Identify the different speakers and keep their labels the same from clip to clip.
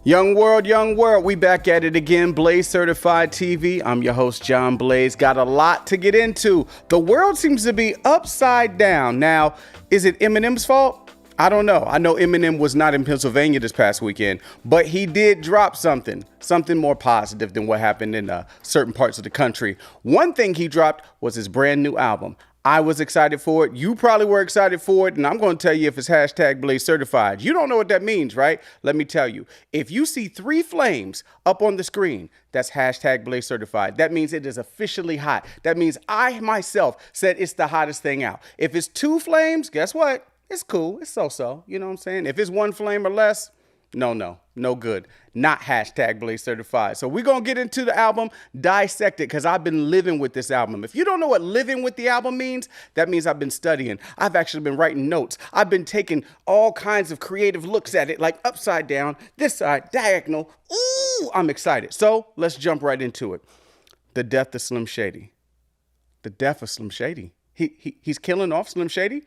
Speaker 1: Young world, we back at it again. Blaze Certified TV. I'm your host, John Blaze. Got a lot to get into. The world seems to be upside down. Now, is it Eminem's fault? I don't know. I know Eminem was not in Pennsylvania this past weekend, but he did drop something more positive than what happened in certain parts of the country. One thing he dropped was his brand new album. I was excited for it. You probably were excited for it. And I'm going to tell you if it's hashtag Blaze Certified. You don't know what that means, right? Let me tell you. If you see 3 flames up on the screen, that's hashtag Blaze Certified. That means it is officially hot. That means I myself said it's the hottest thing out. If it's 2 flames, guess what? It's cool. It's so-so. You know what I'm saying? If it's 1 flame or less, no good. Not hashtag Blaze Certified. So we're going to get into the album, dissect it, because I've been living with this album. If you don't know what living with the album means, that means I've been studying. I've actually been writing notes. I've been taking all kinds of creative looks at it, like upside down, this side, diagonal. Ooh, I'm excited. So let's jump right into it. The Death of Slim Shady. The Death of Slim Shady. He's killing off Slim Shady?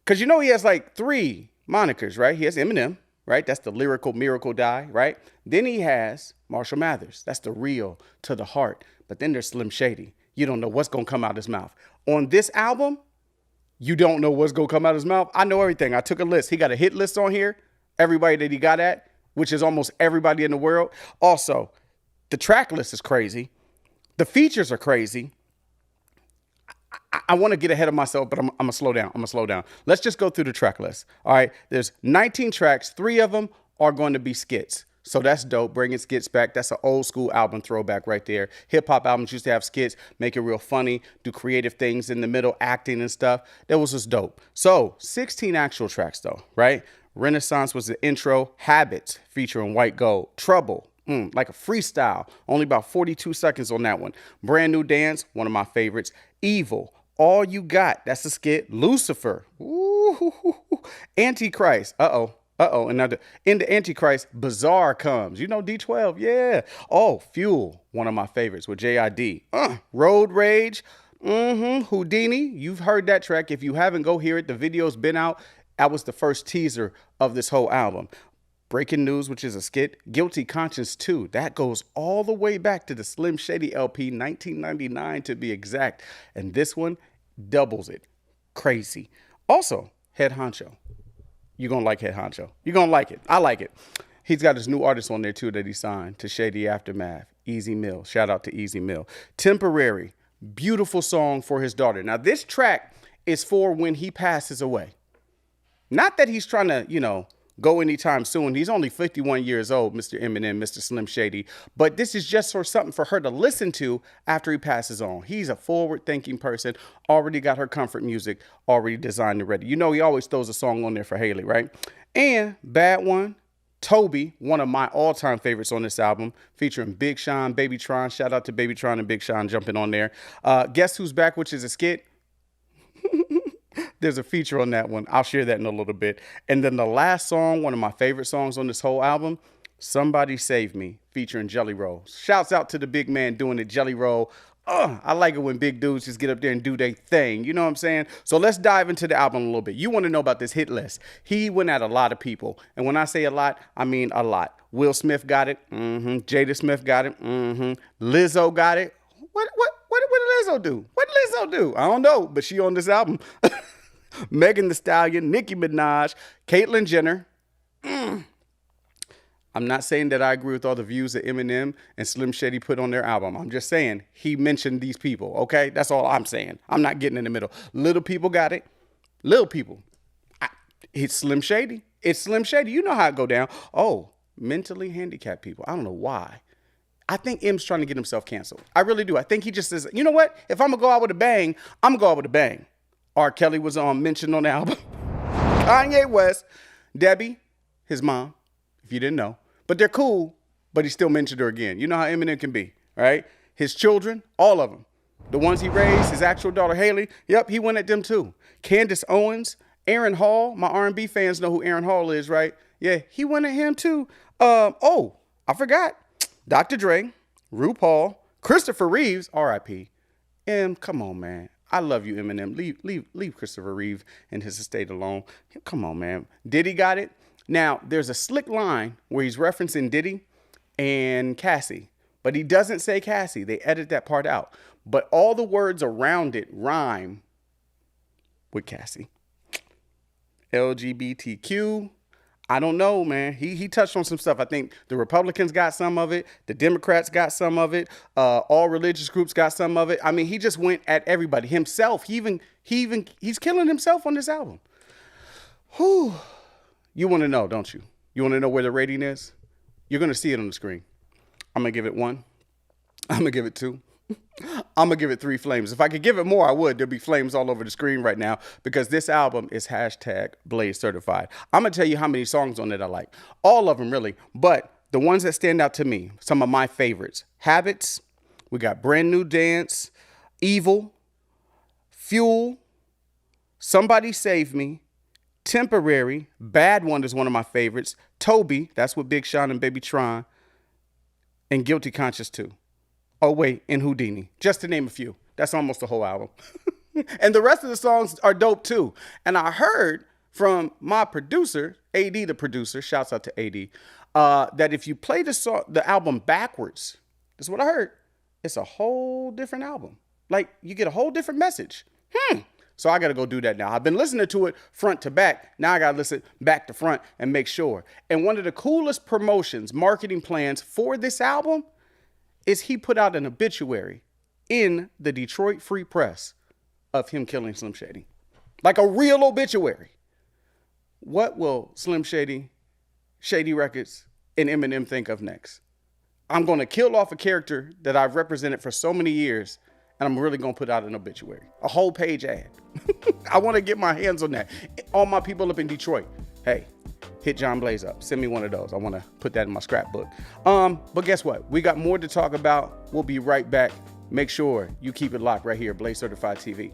Speaker 1: Because you know he has like 3 monikers, right? He has Eminem. Right? That's the lyrical miracle die, right? Then he has Marshall Mathers. That's the real to the heart. But then there's Slim Shady. You don't know what's going to come out of his mouth. On this album, you don't know what's going to come out of his mouth. I know everything. I took a list. He got a hit list on here. Everybody that he got at, which is almost everybody in the world. Also, the track list is crazy. The features are crazy. I want to get ahead of myself, but I'm going to slow down. Let's just go through the track list. All right. There's 19 tracks. 3 of them are going to be skits. So that's dope. Bringing skits back. That's an old school album throwback right there. Hip hop albums used to have skits, make it real funny, do creative things in the middle, acting and stuff. That was just dope. So 16 actual tracks though, right? Renaissance was the intro. Habits featuring White Gold. Trouble. Like a freestyle. Only about 42 seconds on that one. Brand New Dance, one of my favorites. Evil. All You Got. That's a skit. Lucifer. Ooh. Antichrist. And now in the Antichrist, Bizarre comes. You know D12. Yeah. Oh, Fuel. One of my favorites with JID. Road Rage. Houdini. You've heard that track. If you haven't, go hear it. The video's been out. That was the first teaser of this whole album. Breaking News, which is a skit. Guilty Conscience 2. That goes all the way back to the Slim Shady LP, 1999 to be exact. And this one doubles it. Crazy. Also, Head Honcho. You're going to like Head Honcho. You're going to like it. I like it. He's got his new artist on there, too, that he signed to Shady Aftermath. Easy Mill. Shout out to Easy Mill. Temporary. Beautiful song for his daughter. Now, this track is for when he passes away. Not that he's trying to, go anytime soon. He's only 51 years old, Mr. Eminem, Mr. Slim Shady. But this is just something for her to listen to after he passes on. He's a forward-thinking person, already got her comfort music, already designed and ready. You know he always throws a song on there for Haley, right? And Bad One, Toby, one of my all-time favorites on this album, featuring Big Sean, Baby Tron. Shout out to Baby Tron and Big Sean jumping on there. Guess Who's Back, which is a skit. There's a feature on that one. I'll share that in a little bit. And then the last song, one of my favorite songs on this whole album, Somebody Save Me, featuring Jelly Roll. Shouts out to the big man doing it, Jelly Roll. I like it when big dudes just get up there and do their thing. You know what I'm saying? So let's dive into the album a little bit. You want to know about this hit list. He went at a lot of people. And when I say a lot, I mean a lot. Will Smith got it. Jada Smith got it. Lizzo got it. What did Lizzo do? What did Lizzo do? I don't know, but she on this album. Megan Thee Stallion, Nicki Minaj, Caitlyn Jenner. I'm not saying that I agree with all the views that Eminem and Slim Shady put on their album. I'm just saying he mentioned these people, okay? That's all I'm saying. I'm not getting in the middle. Little people got it. Little people. It's Slim Shady. It's Slim Shady. You know how it go down. Oh, mentally handicapped people. I don't know why. I think M's trying to get himself canceled. I really do. I think he just says, you know what? If I'm going to go out with a bang, I'm going to go out with a bang. R. Kelly was mentioned on the album. Kanye West, Debbie, his mom, if you didn't know. But they're cool, but he still mentioned her again. You know how Eminem can be, right? His children, all of them. The ones he raised, his actual daughter Haley, yep, he went at them too. Candace Owens, Aaron Hall, my R&B fans know who Aaron Hall is, right? Yeah, he went at him too. I forgot. Dr. Dre, RuPaul, Christopher Reeves, R.I.P. Come on, man. I love you, Eminem. Leave Christopher Reeve and his estate alone. Come on, man. Diddy got it. Now, there's a slick line where he's referencing Diddy and Cassie, but he doesn't say Cassie. They edit that part out. But all the words around it rhyme with Cassie. LGBTQ. I don't know, man. He touched on some stuff. I think the Republicans got some of it. The Democrats got some of it. All religious groups got some of it. I mean, he just went at everybody. Himself, he's killing himself on this album. Whew. You want to know, don't you? You want to know where the rating is? You're going to see it on the screen. I'm going to give it 1. I'm going to give it 2. I'm going to give it 3 flames. If I could give it more, I would. There'd be flames all over the screen right now because this album is #BlazeCertified. I'm going to tell you how many songs on it I like. All of them, really. But the ones that stand out to me, some of my favorites. Habits. We got Brand New Dance. Evil. Fuel. Somebody Save Me. Temporary. Bad One is one of my favorites. Toby. That's with Big Sean and Baby Tron. And Guilty Conscious 2. Oh, wait, and Houdini, just to name a few. That's almost the whole album. And the rest of the songs are dope, too. And I heard from my producer, AD the producer, shouts out to AD, that if you play the album backwards, this is what I heard, it's a whole different album. Like, you get a whole different message. So I got to go do that now. I've been listening to it front to back. Now I got to listen back to front and make sure. And one of the coolest promotions, marketing plans for this album is he put out an obituary in the Detroit Free Press of him killing Slim Shady. Like a real obituary. What will Slim Shady, Shady Records, and Eminem think of next? I'm going to kill off a character that I've represented for so many years, and I'm really going to put out an obituary. A whole page ad. I want to get my hands on that. All my people up in Detroit, hey, hit John Blaze up. Send me one of those. I want to put that in my scrapbook. But guess what? We got more to talk about. We'll be right back. Make sure you keep it locked right here, Blaze Certified TV.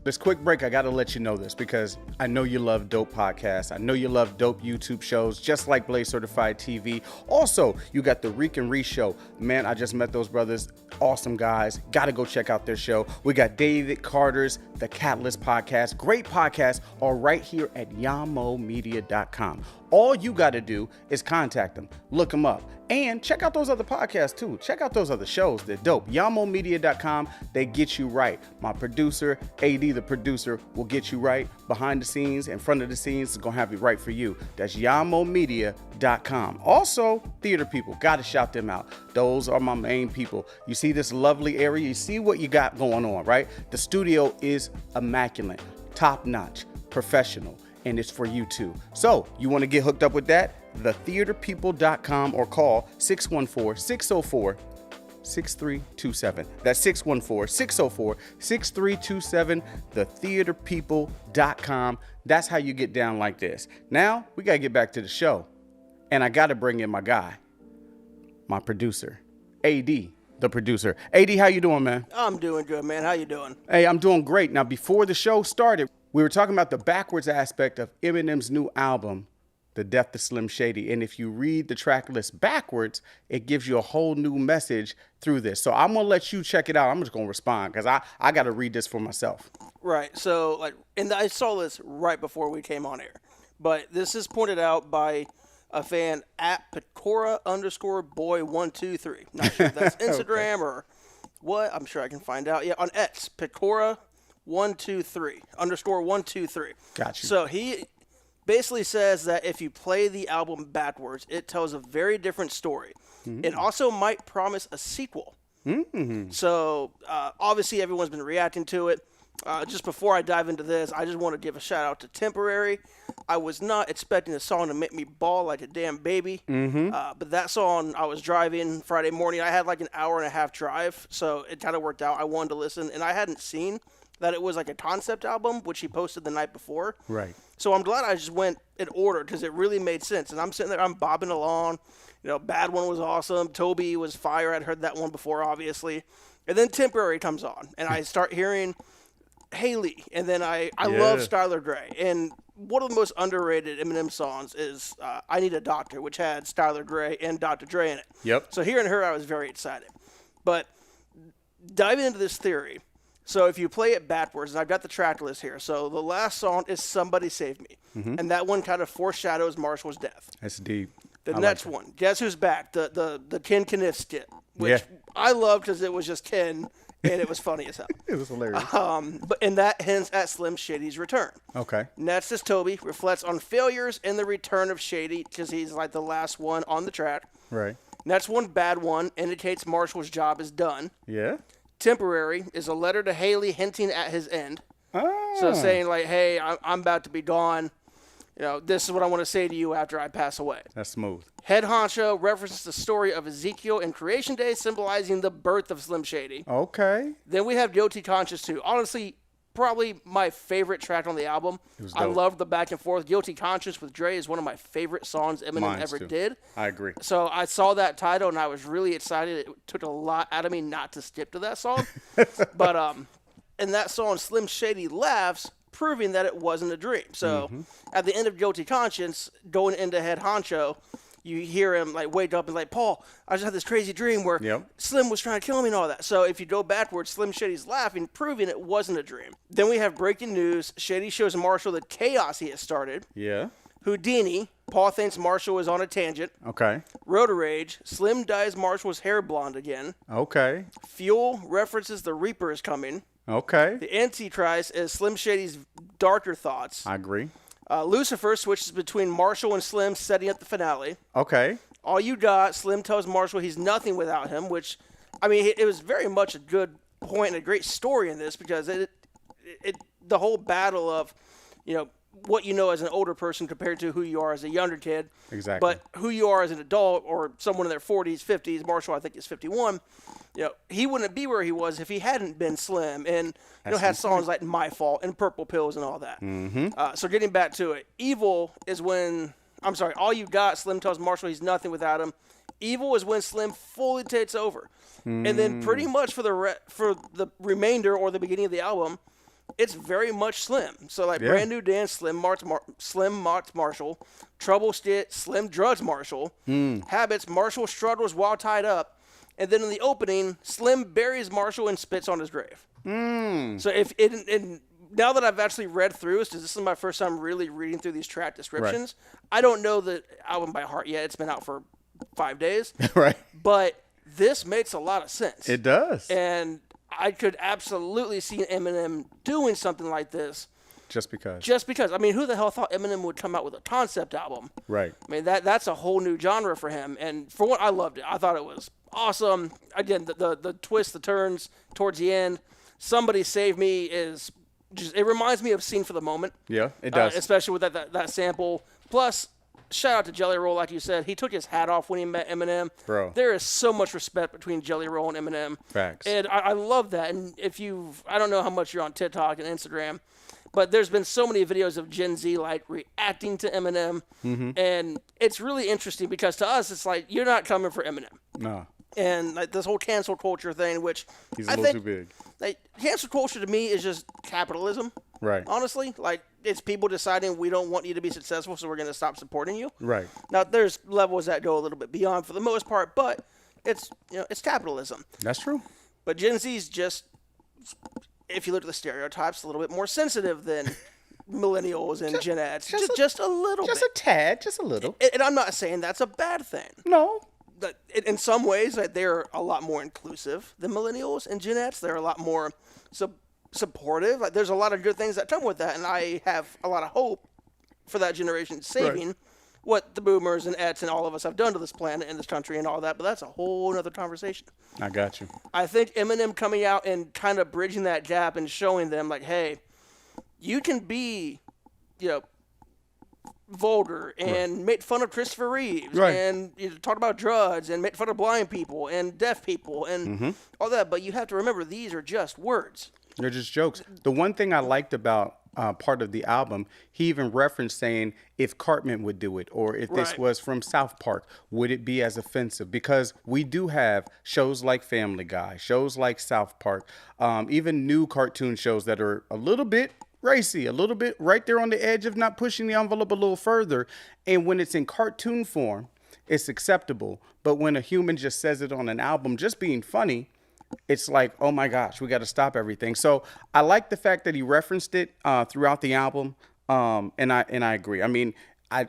Speaker 1: This quick break, I got to let you know this because I know you love dope podcasts. I know you love dope YouTube shows, just like Blaze Certified TV. Also, you got the Reek and Ree show. Man, I just met those brothers. Awesome guys. Got to go check out their show. We got David Carter's The Catalyst podcast. Great podcasts are right here at yamomedia.com. All you got to do is contact them, look them up, and check out those other podcasts too. Check out those other shows. They're dope. yamomedia.com. They get you right. My producer, AD the producer, will get you right. Behind the scenes, in front of the scenes, is going to have it right for you. That's yamomedia.com. Also, theater people, got to shout them out. Those are my main people. You see this lovely area. You see what you got going on, right? The studio is immaculate, top-notch, professional. And it's for you too. So you want to get hooked up with that? thetheaterpeople.com or call 614-604-6327. That's 614-604-6327, thetheaterpeople.com. That's how you get down like this. Now we got to get back to the show. And I got to bring in my guy, my producer, AD, the producer. AD, how you doing, man?
Speaker 2: I'm doing good, man. How you doing?
Speaker 1: Hey, I'm doing great. Now, before the show started, we were talking about the backwards aspect of Eminem's new album, The Death of Slim Shady. And if you read the track list backwards, it gives you a whole new message through this. So I'm going to let you check it out. I'm just going to respond because I got to read this for myself.
Speaker 2: Right. So, and I saw this right before we came on air. But this is pointed out by a fan at Pecora_boy123. Not sure if that's Instagram okay. or what. I'm sure I can find out. Yeah, on X, Pecora123_123.
Speaker 1: Got you.
Speaker 2: So he basically says that if you play the album backwards, it tells a very different story. Mm-hmm. It also might promise a sequel. Mm-hmm. So obviously everyone's been reacting to it. Just before I dive into this, I just want to give a shout out to Temporary. I was not expecting the song to make me bawl like a damn baby. Mm-hmm. But that song, I was driving Friday morning. I had like an hour and a half drive, so it kind of worked out. I wanted to listen, and I hadn't seen that it was like a concept album, which he posted the night before.
Speaker 1: Right.
Speaker 2: So I'm glad I just went in order because it really made sense. And I'm sitting there, I'm bobbing along. You know, Bad One was awesome. Toby was fire. I'd heard that one before, obviously. And then Temporary comes on, and I start hearing Haley, and then I love Skylar Grey. And one of the most underrated Eminem songs is I Need a Doctor, which had Skylar Grey and Dr. Dre in it.
Speaker 1: Yep.
Speaker 2: So hearing her, I was very excited. But diving into this theory. So if you play it backwards, and I've got the track list here. So the last song is Somebody Save Me. And that one kind of foreshadows Marshall's death.
Speaker 1: That's deep.
Speaker 2: The next one, Guess Who's Back? The Ken Kniff skit, which I loved because it was just Ken, and it was funny as hell.
Speaker 1: It was hilarious.
Speaker 2: And that hints at Slim Shady's return.
Speaker 1: Okay.
Speaker 2: Next is Toby, reflects on failures and the return of Shady because he's like the last one on the track.
Speaker 1: Right.
Speaker 2: Next one, Bad One, indicates Marshall's job is done.
Speaker 1: Yeah.
Speaker 2: Temporary is a letter to Haley hinting at his end.
Speaker 1: Ah.
Speaker 2: So saying like, hey, I'm about to be gone. You know, this is what I want to say to you after I pass away.
Speaker 1: That's smooth.
Speaker 2: Head honcho references the story of Ezekiel in Creation Day, symbolizing the birth of Slim Shady.
Speaker 1: Okay.
Speaker 2: Then we have Guilty Conscience too. Honestly, probably my favorite track on the album. I love the back and forth. Guilty Conscience with Dre is one of my favorite songs Eminem ever did.
Speaker 1: I agree.
Speaker 2: So I saw that title and I was really excited. It took a lot out of me not to skip to that song. But in that song, Slim Shady laughs, proving that it wasn't a dream. So at the end of Guilty Conscience, going into Head Honcho, you hear him like wake up and like, Paul, I just had this crazy dream where Slim was trying to kill me and all that. So if you go backwards, Slim Shady's laughing, proving it wasn't a dream. Then we have breaking news. Shady shows Marshall the chaos he has started.
Speaker 1: Yeah.
Speaker 2: Houdini, Paul thinks Marshall is on a tangent.
Speaker 1: Okay.
Speaker 2: Rotor Rage, Slim dyes Marshall's hair blonde again.
Speaker 1: Okay.
Speaker 2: Fuel references the Reaper is coming.
Speaker 1: Okay.
Speaker 2: The Antichrist is Slim Shady's darker thoughts.
Speaker 1: I agree.
Speaker 2: Lucifer switches between Marshall and Slim, setting up the finale.
Speaker 1: Okay.
Speaker 2: All You Got, Slim tells Marshall he's nothing without him, which, I mean, it was very much a good point and a great story in this because the whole battle of, you know, what you know as an older person compared to who you are as a younger kid.
Speaker 1: Exactly.
Speaker 2: But who you are as an adult or someone in their 40s, 50s, Marshall, I think, is 51. You know, he wouldn't be where he was if he hadn't been Slim and, you know, had songs like My Fault and Purple Pills and all that. So getting back to it, Evil is when, All You Got, Slim tells Marshall he's nothing without him. Evil is when Slim fully takes over. And then pretty much for the remainder or the beginning of the album, it's very much Slim. So like Brand New Dance, Slim Marks Marshall. Trouble Skit, Slim drugs Marshall. Habits, Marshall struggles while tied up. And then in the opening, Slim buries Marshall and spits on his grave. So now that I've actually read through this is my first time really reading through these track descriptions. I don't know the album by heart yet. It's been out for 5 days. Right. But this makes a lot of sense.
Speaker 1: It does.
Speaker 2: And I could absolutely see Eminem doing something like this.
Speaker 1: Just because.
Speaker 2: I mean, who the hell thought Eminem would come out with a concept album? Right. I mean, that's a whole new genre for him. And for what I loved it. I thought it was awesome. Again, the twists, the turns towards the end. Somebody Save Me is just, it reminds me of Scene for the Moment.
Speaker 1: Yeah, it does.
Speaker 2: Especially with that sample. Plus, shout out to Jelly Roll, like you said. He took his hat off when he met Eminem. Bro. There is so much respect between Jelly Roll and Eminem. Facts. And I love that. And I don't know how much you're on TikTok and Instagram, but there's been so many videos of Gen Z like reacting to Eminem. And it's really interesting because to us, it's like, you're not coming for Eminem. No. And like this whole cancel culture thing, which
Speaker 1: he's a little too big.
Speaker 2: Like, cancel culture to me is just capitalism. Right. Honestly, like, it's people deciding we don't want you to be successful, so we're going to stop supporting you. Right. Now, there's levels that go a little bit beyond for the most part, but it's capitalism.
Speaker 1: That's true.
Speaker 2: But Gen Z's just, if you look at the stereotypes, a little bit more sensitive than millennials and Gen X. Just a little bit.
Speaker 1: Just a tad, just a little.
Speaker 2: And I'm not saying that's a bad thing.
Speaker 1: No.
Speaker 2: In some ways, they're a lot more inclusive than millennials and Gen X. They're a lot more supportive. Like, there's a lot of good things that come with that, and I have a lot of hope for that generation saving what the boomers and X and all of us have done to this planet and this country and all that. But that's a whole other conversation.
Speaker 1: I got you.
Speaker 2: I think Eminem coming out and kind of bridging that gap and showing them, like, hey, you can be, vulgar and make fun of Christopher Reeves and talk about drugs and make fun of blind people and deaf people and all that. But you have to remember, these are just words.
Speaker 1: They're just jokes. The one thing I liked about part of the album, he even referenced saying if Cartman would do it or if this was from South Park, would it be as offensive? Because we do have shows like Family Guy, shows like South Park, even new cartoon shows that are a little bit racy, a little bit right there on the edge of not pushing the envelope a little further. And when it's in cartoon form, it's acceptable. But when a human just says it on an album, just being funny, it's like, oh my gosh, we got to stop everything. So I like the fact that he referenced it throughout the album, and I agree. I mean, hey,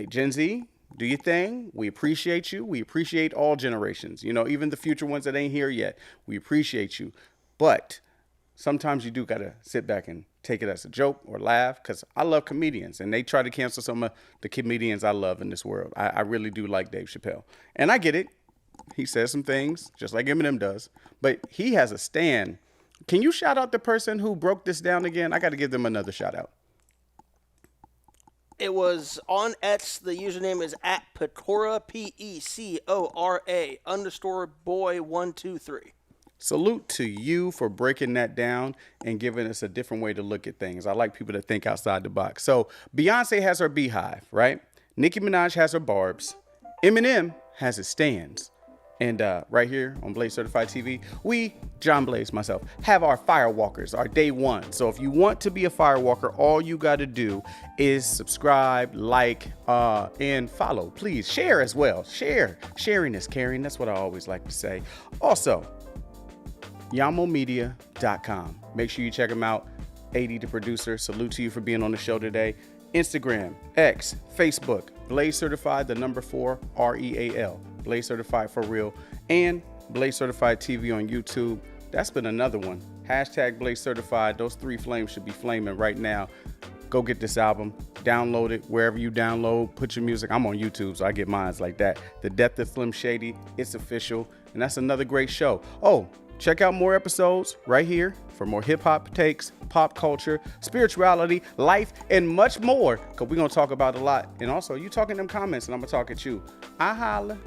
Speaker 1: Gen Z, do your thing. We appreciate you. We appreciate all generations. You know, even the future ones that ain't here yet. We appreciate you, but sometimes you do got to sit back and take it as a joke or laugh, because I love comedians, and they try to cancel some of the comedians I love in this world. I really do like Dave Chappelle, and I get it. He says some things just like Eminem does, but he has a stand. Can you shout out the person who broke this down again? I got to give them another shout out.
Speaker 2: It was on X. The username is at Pecora, PECORA_boy123.
Speaker 1: Salute to you for breaking that down and giving us a different way to look at things. I like people that think outside the box. So Beyonce has her beehive, right? Nicki Minaj has her barbs. Eminem has his stands. And right here on Blaze Certified TV, we, John Blaze, myself, have our firewalkers, our day one. So if you want to be a firewalker, all you got to do is subscribe, like, and follow. Please share as well. Sharing is caring. That's what I always like to say. Also, YamoMedia.com. Make sure you check them out. 80 the producer. Salute to you for being on the show today. Instagram, X, Facebook, Blaze Certified, the number 4, REAL. Blaze Certified for real. And Blaze Certified TV on YouTube. That's been another one. Hashtag Blaze Certified. Those 3 flames should be flaming right now. Go get this album. Download it wherever you download. Put your music. I'm on YouTube, so I get mines like that. The Death of Slim Shady. It's official. And that's another great show. Oh, check out more episodes right here for more hip-hop takes, pop culture, spirituality, life, and much more, because we're going to talk about a lot. And also, you talk in them comments, and I'm going to talk at you. I holla.